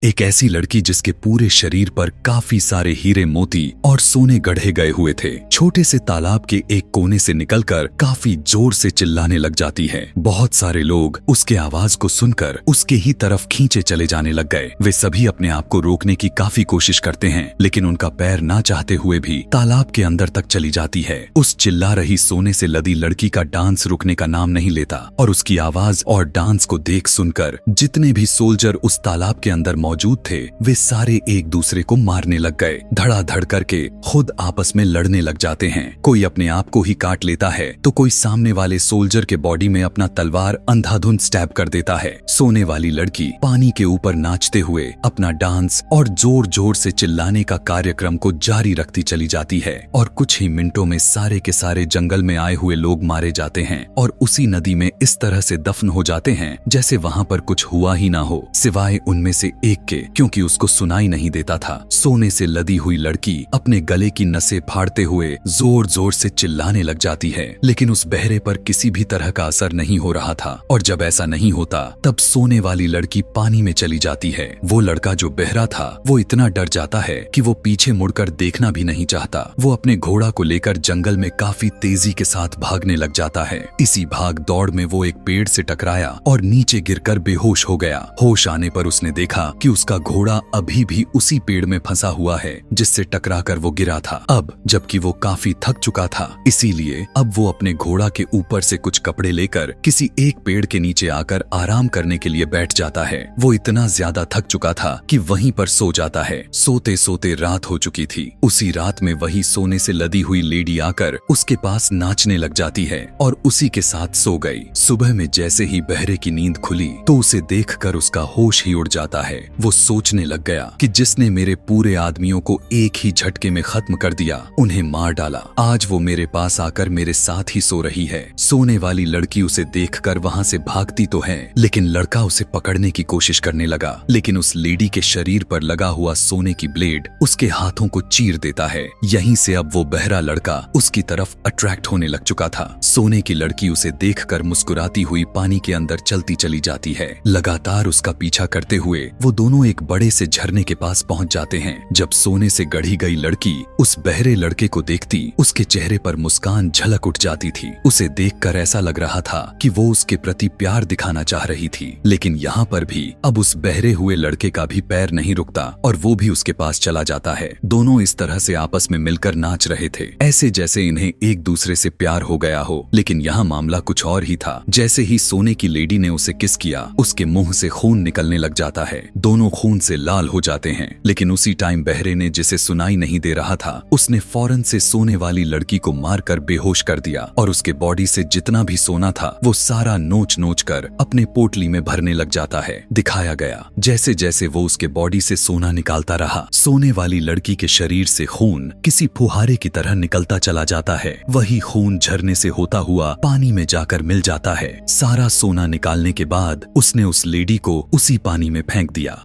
एक ऐसी लड़की जिसके पूरे शरीर पर काफी सारे हीरे मोती और सोने गढ़े गए हुए थे, छोटे से तालाब के एक कोने से निकलकर काफी जोर से चिल्लाने लग जाती है। बहुत सारे लोग उसके आवाज को सुनकर उसके ही तरफ खींचे चले जाने लग गए। वे सभी अपने आप को रोकने की काफी कोशिश करते हैं, लेकिन उनका पैर ना चाहते हुए भी तालाब के अंदर तक चली जाती है। उस चिल्ला रही सोने से लदी लड़की का डांस रुकने का नाम नहीं लेता और उसकी आवाज और डांस को देख सुनकर जितने भी सोल्जर उस तालाब के अंदर मौजूद थे, वे सारे एक दूसरे को मारने लग गए। धड़ाधड़ करके खुद आपस में लड़ने लग जाते हैं। कोई अपने आप को ही काट लेता है तो कोई सामने वाले सोल्जर के बॉडी में अपना तलवार अंधाधुंध स्टैब कर देता है। सोने वाली लड़की पानी के ऊपर नाचते हुए अपना डांस और जोर जोर से चिल्लाने का कार्यक्रम को जारी रखती चली जाती है और कुछ ही मिनटों में सारे के सारे जंगल में आए हुए लोग मारे जाते हैं और उसी नदी में इस तरह से दफन हो जाते हैं जैसे वहां पर कुछ हुआ ही ना हो, सिवाय उनमें से एक के, क्योंकि उसको सुनाई नहीं देता था। सोने से लदी हुई लड़की अपने गले की नसें फाड़ते हुए जोर जोर से चिल्लाने लग जाती है, लेकिन उस बहरे पर किसी भी तरह का असर नहीं हो रहा था। और जब ऐसा नहीं होता तब सोने वाली लड़की पानी में चली जाती है। वो लड़का जो बहरा था वो इतना डर जाता है कि वो पीछे मुड़कर देखना भी नहीं चाहता। वो अपने घोड़ा को लेकर जंगल में काफी तेजी के साथ भागने लग जाता है। इसी भाग दौड़ में वो एक पेड़ से टकराया और नीचे गिरकर बेहोश हो गया। होश आने पर उसने देखा कि उसका घोड़ा अभी भी उसी पेड़ में फंसा हुआ है जिससे टकराकर वो गिरा था। अब जबकि वो काफी थक चुका था, इसीलिए अब वो अपने घोड़ा के ऊपर से कुछ कपड़े लेकर किसी एक पेड़ के नीचे आकर आराम करने के लिए बैठ जाता है। वो इतना ज्यादा थक चुका था कि वहीं पर सो जाता है। सोते सोते रात हो चुकी थी। उसी रात में वही सोने से लदी हुई लेडी आकर उसके पास नाचने लग जाती है और उसी के साथ सो गई। सुबह में जैसे ही बहरे की नींद खुली तो उसे देखकर उसका होश ही उड़ जाता है। वो सोचने लग गया कि जिसने मेरे पूरे आदमियों को एक ही झटके में खत्म कर दिया, उन्हें मार डाला, आज वो मेरे पास आकर मेरे साथ ही सो रही है। सोने वाली लड़की उसे देखकर वहां से भागती तो है, लेकिन लड़का उसे पकड़ने की कोशिश करने लगा, लेकिन उस लेडी के शरीर पर लगा हुआ सोने की ब्लेड उसके हाथों को चीर देता है। यहीं से अब वो बहरा लड़का उसकी तरफ अट्रैक्ट होने लग चुका था। सोने की लड़की उसे देखकर मुस्कुराती हुई पानी के अंदर चलती चली जाती है। लगातार उसका पीछा करते हुए वो दोनों एक बड़े से झरने के पास पहुंच जाते हैं। जब सोने से गढ़ी गई लड़की उस बहरे लड़के को देखती, उसके चेहरे पर मुस्कान झलक उठ जाती थी। उसे देखकर ऐसा लग रहा था कि वो उसके प्रति प्यार दिखाना चाह रही थी, लेकिन यहाँ पर भी अब उस बहरे हुए लड़के का भी पैर नहीं रुकता और वो भी उसके पास चला जाता है। दोनों इस तरह से आपस में मिलकर नाच रहे थे, ऐसे जैसे इन्हें एक दूसरे से प्यार हो गया हो। लेकिन यहाँ मामला कुछ और ही था। जैसे ही सोने की लेडी ने उसे किस किया, उसके मुंह से खून निकलने लग जाता है। दोनों खून से लाल हो जाते हैं, लेकिन उसी टाइम बहरे ने, जिसे सुनाई नहीं दे रहा था, उसने फौरन से सोने वाली लड़की को मारकर बेहोश कर दिया और उसके बॉडी से जितना भी सोना था वो सारा नोच नोच कर अपने पोटली में भरने लग जाता है। दिखाया गया जैसे जैसे वो उसके बॉडी से सोना निकालता रहा, सोने वाली लड़की के शरीर से खून किसी फुहारे की तरह निकलता चला जाता है। वही खून झरने से होता हुआ पानी में जाकर मिल जाता है। सारा सोना निकालने के बाद उसने उस लेडी को उसी पानी में फेंक दिया।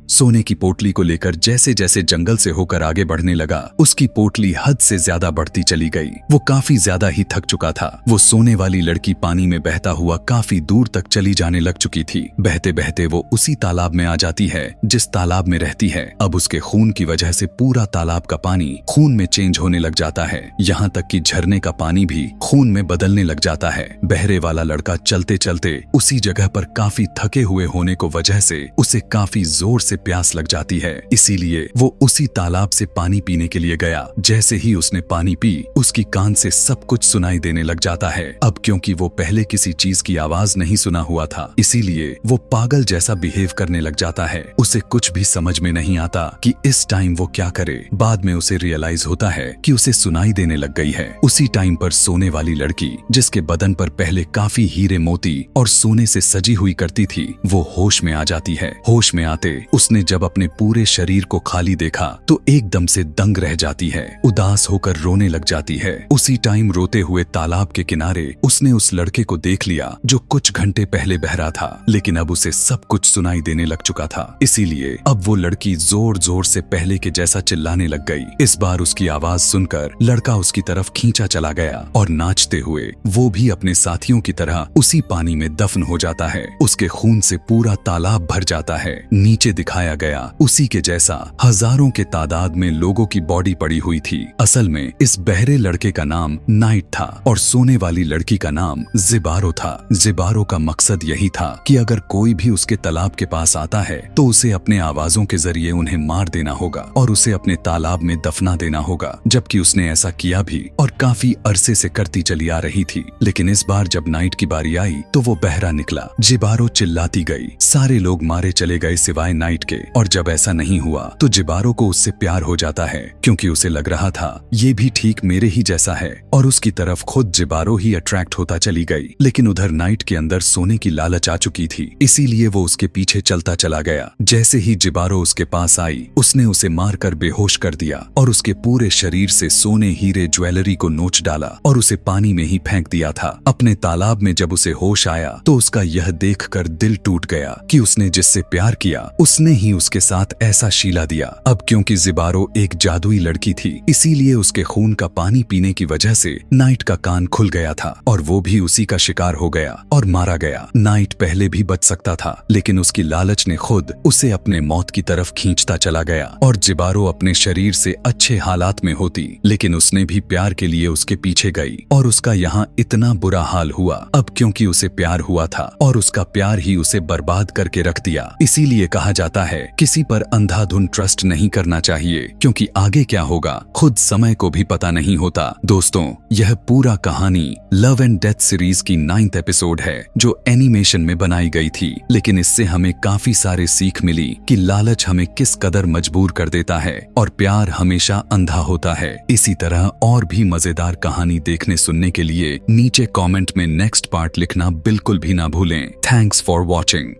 सोने की पोटली को लेकर जैसे जैसे जंगल से होकर आगे बढ़ने लगा, उसकी पोटली हद से ज्यादा बढ़ती चली गई। वो काफी ज्यादा ही थक चुका था। वो सोने वाली लड़की पानी में बहता हुआ काफी दूर तक चली जाने लग चुकी थी। बहते बहते वो उसी तालाब में आ जाती है जिस तालाब में रहती है। अब उसके खून की वजह से पूरा तालाब का पानी खून में चेंज होने लग जाता है, यहाँ तक कि झरने का पानी भी खून में बदलने लग जाता है। बहरे वाला लड़का चलते चलते उसी जगह पर काफी थके हुए होने को वजह से उसे काफी जोर से प्यास लग जाती है, इसीलिए वो उसी तालाब से पानी पीने के लिए गया। जैसे ही उसने पानी पी, उसकी कान से सब कुछ सुनाई देने लग जाता है। अब क्योंकि वो पहले किसी चीज की आवाज नहीं सुना हुआ था, इसीलिए वो पागल जैसा बिहेव करने लग जाता है। उसे कुछ भी समझ में नहीं आता कि इस टाइम वो क्या करे। बाद में उसे रियलाइज होता है कि उसे सुनाई देने लग गई है। उसी टाइम पर सोने वाली लड़की, जिसके बदन पर पहले काफी हीरे मोती और सोने से सजी हुई करती थी, वो होश में आ जाती है। होश में आते उसने जब अपने पूरे शरीर को खाली देखा तो एकदम से दंग रह जाती है। उदास होकर रोने लग जाती है। उसी टाइम रोते हुए तालाब के किनारे उसने उस लड़के को देख लिया जो कुछ घंटे पहले बहरा था, लेकिन अब उसे सब कुछ सुनाई देने लग चुका था। इसीलिए अब वो लड़की जोर जोर से पहले के जैसा चिल्लाने लग गई। इस बार उसकी आवाज सुनकर लड़का उसकी तरफ खींचा चला गया और नाचते हुए वो भी अपने साथियों की तरह उसी पानी में दफन हो जाता है। उसके खून से पूरा तालाब भर जाता है। नीचे दिखाया दिखाया गया उसी के जैसा हजारों के तादाद में लोगों की बॉडी पड़ी हुई थी। असल में इस बहरे लड़के का नाम नाइट था और सोने वाली लड़की का नाम ज़िबारो था। ज़िबारो का मकसद यही था कि अगर कोई भी उसके तालाब के पास आता है तो उसे अपने आवाजों के जरिए उन्हें मार देना होगा और उसे अपने तालाब में दफना देना होगा। जबकि उसने ऐसा किया भी और काफी अरसे से करती चली आ रही थी। लेकिन इस बार जब नाइट की बारी आई तो वो बहरा निकला। ज़िबारो चिल्लाती गई, सारे लोग मारे चले गए सिवाय नाइट के। और जब ऐसा नहीं हुआ तो ज़िबारो को उससे प्यार हो जाता है क्योंकि उसे लग रहा था ये भी ठीक मेरे ही जैसा है और उसकी तरफ खुद ज़िबारो ही अट्रैक्ट होता चली गई। लेकिन उधर नाइट के अंदर सोने की लालच आ चुकी थी, इसीलिए वो उसके पीछे चलता चला गया। जैसे ही ज़िबारो उसके पास आई उसने उसे मारकर बेहोश कर दिया और उसके पूरे शरीर से सोने हीरे ज्वेलरी को नोच डाला और उसे पानी में ही फेंक दिया था। अपने तालाब में जब उसे होश आया तो उसका यह देखकर दिल टूट गया कि उसने जिससे प्यार किया उसने ही उसके साथ ऐसा शीला दिया। अब क्योंकि ज़िबारो एक जादुई लड़की थी इसीलिए उसके खून का पानी पीने की वजह से नाइट का कान खुल गया था और वो भी उसी का शिकार हो गया और मारा गया। नाइट पहले भी बच सकता था लेकिन उसकी लालच ने खुद उसे अपने मौत की तरफ खींचता चला गया और ज़िबारो अपने शरीर से अच्छे हालात में होती लेकिन उसने भी प्यार के लिए उसके पीछे गई और उसका यहाँ इतना बुरा हाल हुआ। अब क्योंकि उसे प्यार हुआ था और उसका प्यार ही उसे बर्बाद करके रख दिया। इसीलिए कहा जाता है किसी पर अंधाधुन ट्रस्ट नहीं करना चाहिए क्योंकि आगे क्या होगा खुद समय को भी पता नहीं होता। दोस्तों, यह पूरा कहानी लव एंड डेथ सीरीज की 9th एपिसोड है जो एनिमेशन में बनाई गई थी। लेकिन इससे हमें काफी सारे सीख मिली कि लालच हमें किस कदर मजबूर कर देता है और प्यार हमेशा अंधा होता है। इसी तरह और भी मजेदार कहानी देखने सुनने के लिए नीचे कमेंट में नेक्स्ट पार्ट लिखना बिल्कुल भी ना भूलें। Thanks for watching.